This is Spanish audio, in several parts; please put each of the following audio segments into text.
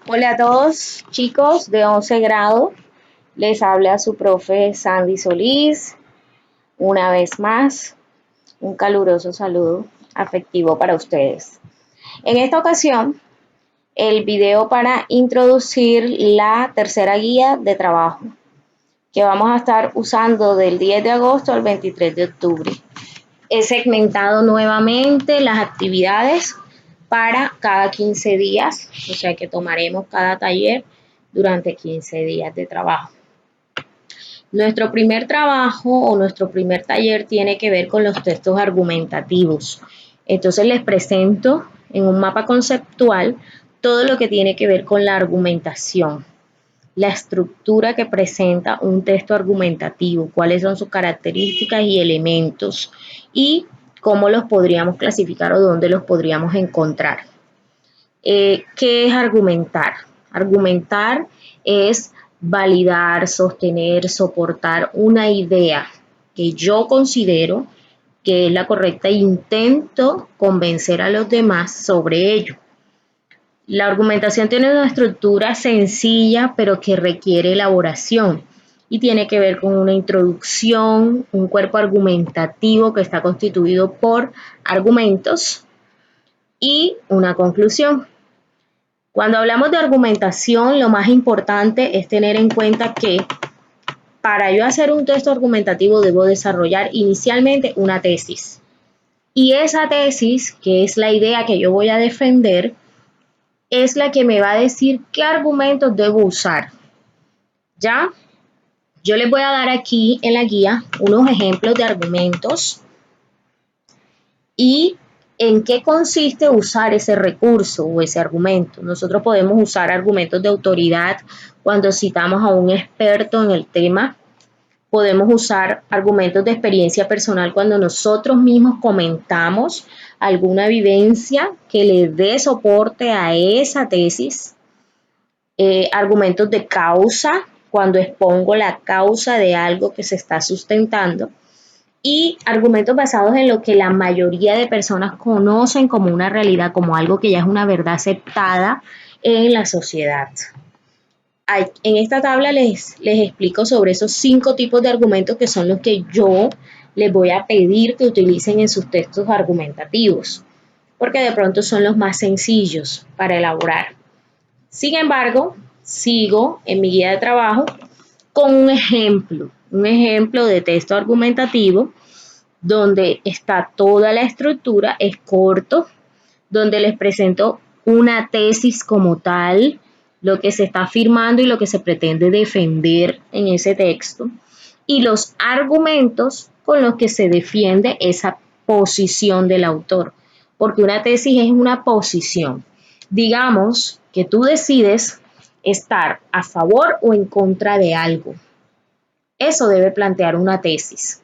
Hola a todos, chicos de 11 grado. Les habla su profe Sandy Solís. Una vez más, un caluroso saludo afectivo para ustedes. En esta ocasión, el video para introducir la tercera guía de trabajo que vamos a estar usando del 10 de agosto al 23 de octubre. He segmentado nuevamente las actividades para cada 15 días, o sea que tomaremos cada taller durante 15 días de trabajo. Nuestro primer trabajo o nuestro primer taller tiene que ver con los textos argumentativos. Entonces les presento en un mapa conceptual todo lo que tiene que ver con la argumentación, la estructura que presenta un texto argumentativo, cuáles son sus características y elementos y cómo los podríamos clasificar o dónde los podríamos encontrar. ¿Qué es argumentar? Argumentar es validar, sostener, soportar una idea que yo considero que es la correcta e intento convencer a los demás sobre ello. La argumentación tiene una estructura sencilla, pero que requiere elaboración y tiene que ver con una introducción, un cuerpo argumentativo que está constituido por argumentos y una conclusión. Cuando hablamos de argumentación, lo más importante es tener en cuenta que para yo hacer un texto argumentativo debo desarrollar inicialmente una tesis. Y esa tesis, que es la idea que yo voy a defender, es la que me va a decir qué argumentos debo usar. ¿Ya? Yo les voy a dar aquí en la guía unos ejemplos de argumentos y en qué consiste usar ese recurso o ese argumento. Nosotros podemos usar argumentos de autoridad cuando citamos a un experto en el tema. Podemos usar argumentos de experiencia personal cuando nosotros mismos comentamos alguna vivencia que le dé soporte a esa tesis. Argumentos de causa, cuando expongo la causa de algo que se está sustentando. Y argumentos basados en lo que la mayoría de personas conocen como una realidad, como algo que ya es una verdad aceptada en la sociedad. En esta tabla les explico sobre esos 5 tipos de argumentos que son los que yo les voy a pedir que utilicen en sus textos argumentativos, porque de pronto son los más sencillos para elaborar. Sin embargo, sigo en mi guía de trabajo con un ejemplo de texto argumentativo donde está toda la estructura, es corto, donde les presento una tesis como tal, lo que se está afirmando y lo que se pretende defender en ese texto, y los argumentos con los que se defiende esa posición del autor, porque una tesis es una posición. Digamos que tú decides estar a favor o en contra de algo. Eso debe plantear una tesis.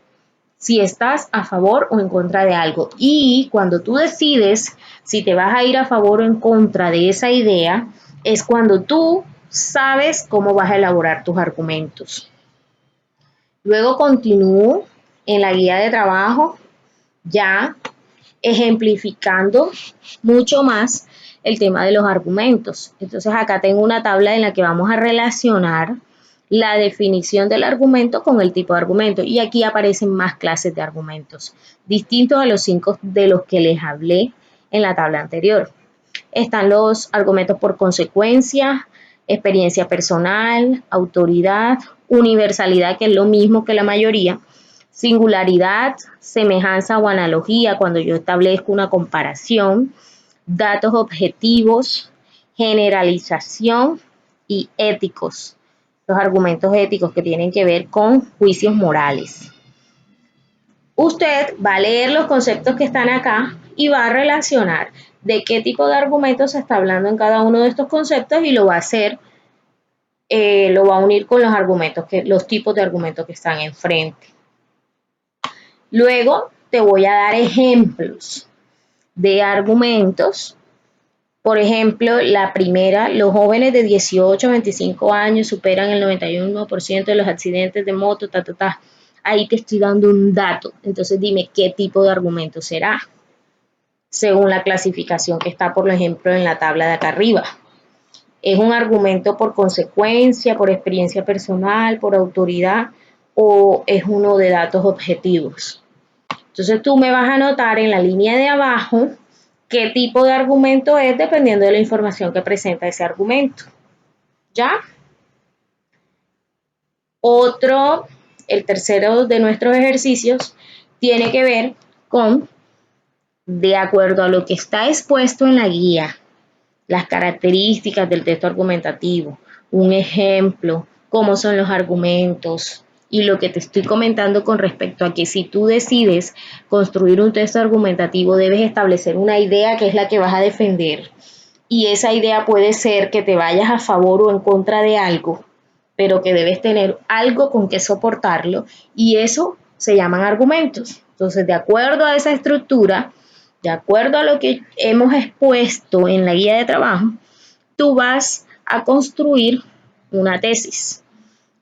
Si estás a favor o en contra de algo. Y cuando tú decides si te vas a ir a favor o en contra de esa idea, es cuando tú sabes cómo vas a elaborar tus argumentos. Luego continúo en la guía de trabajo ya ejemplificando mucho más el tema de los argumentos. Entonces acá tengo una tabla en la que vamos a relacionar la definición del argumento con el tipo de argumento y aquí aparecen más clases de argumentos distintos a los 5 de los que les hablé en la tabla anterior. Están los argumentos por consecuencia, experiencia personal, autoridad, universalidad, que es lo mismo que la mayoría, singularidad, semejanza o analogía, cuando yo establezco una comparación, datos objetivos, generalización y éticos. Los argumentos éticos que tienen que ver con juicios morales. Usted va a leer los conceptos que están acá y va a relacionar de qué tipo de argumentos se está hablando en cada uno de estos conceptos y lo va a hacer, lo va a unir con los argumentos, los tipos de argumentos que están enfrente. Luego te voy a dar ejemplos de argumentos. Por ejemplo, la primera, los jóvenes de 18 a 25 años superan el 91% de los accidentes de moto, Ahí te estoy dando un dato. Entonces dime qué tipo de argumento será, según la clasificación que está, por ejemplo, en la tabla de acá arriba. ¿Es un argumento por consecuencia, por experiencia personal, por autoridad o es uno de datos objetivos? Entonces tú me vas a anotar en la línea de abajo qué tipo de argumento es dependiendo de la información que presenta ese argumento. ¿Ya? El tercero de nuestros ejercicios tiene que ver con, de acuerdo a lo que está expuesto en la guía, las características del texto argumentativo, un ejemplo, cómo son los argumentos y lo que te estoy comentando con respecto a que si tú decides construir un texto argumentativo debes establecer una idea que es la que vas a defender y esa idea puede ser que te vayas a favor o en contra de algo, pero que debes tener algo con que soportarlo y eso se llaman argumentos. Entonces, de acuerdo a esa estructura, de acuerdo a lo que hemos expuesto en la guía de trabajo, tú vas a construir una tesis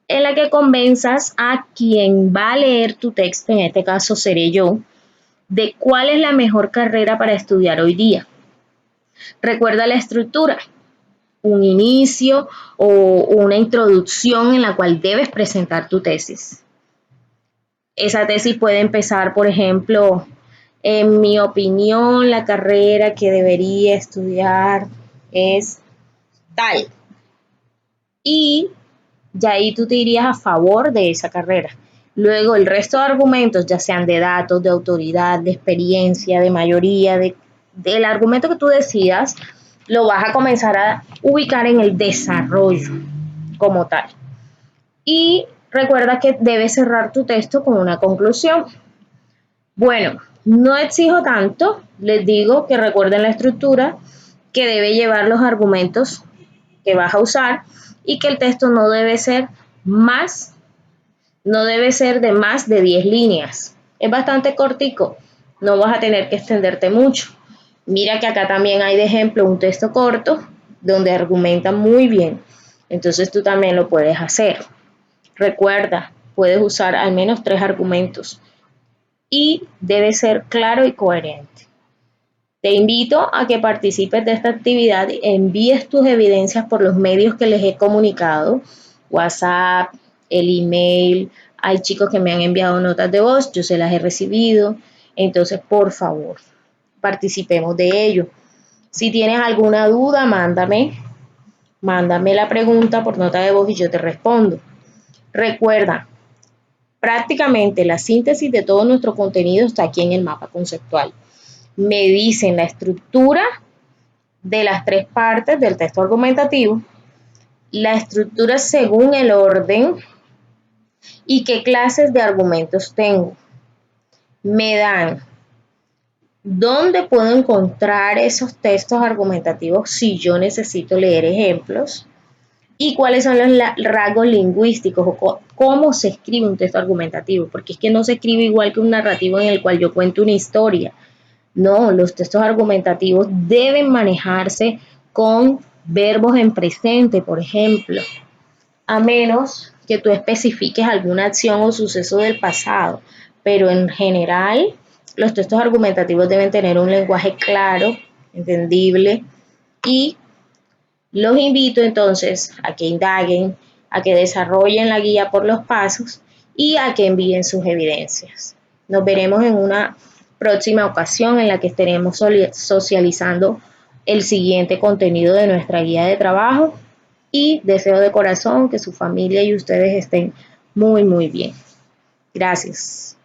en la que convenzas a quien va a leer tu texto, en este caso seré yo, de cuál es la mejor carrera para estudiar hoy día. Recuerda la estructura, un inicio o una introducción en la cual debes presentar tu tesis. Esa tesis puede empezar, por ejemplo, en mi opinión, la carrera que debería estudiar es tal. Y ya ahí tú te irías a favor de esa carrera. Luego el resto de argumentos, ya sean de datos, de autoridad, de experiencia, de mayoría, del argumento que tú decidas, lo vas a comenzar a ubicar en el desarrollo como tal. Y recuerda que debes cerrar tu texto con una conclusión. Bueno, no exijo tanto, les digo que recuerden la estructura, que debe llevar los argumentos que vas a usar y que el texto no debe ser de más de 10 líneas. Es bastante cortico, no vas a tener que extenderte mucho. Mira que acá también hay de ejemplo un texto corto donde argumenta muy bien. Entonces tú también lo puedes hacer. Recuerda, puedes usar al menos 3 argumentos y debe ser claro y coherente. Te invito a que participes de esta actividad, envíes tus evidencias por los medios que les he comunicado, WhatsApp, el email, hay chicos que me han enviado notas de voz, yo se las he recibido, entonces por favor, participemos de ello. Si tienes alguna duda, mándame la pregunta por nota de voz y yo te respondo. Recuerda, prácticamente la síntesis de todo nuestro contenido está aquí en el mapa conceptual. Me dicen la estructura de las 3 partes del texto argumentativo, la estructura según el orden y qué clases de argumentos tengo. Me dan dónde puedo encontrar esos textos argumentativos si yo necesito leer ejemplos y cuáles son los rasgos lingüísticos o cómo se escribe un texto argumentativo, porque es que no se escribe igual que un narrativo en el cual yo cuento una historia. No, los textos argumentativos deben manejarse con verbos en presente, por ejemplo, a menos que tú especifiques alguna acción o suceso del pasado, pero en general los textos argumentativos deben tener un lenguaje claro, entendible y los invito entonces a que indaguen, a que desarrollen la guía por los pasos y a que envíen sus evidencias. Nos veremos en una próxima ocasión en la que estaremos socializando el siguiente contenido de nuestra guía de trabajo y deseo de corazón que su familia y ustedes estén muy, muy bien. Gracias.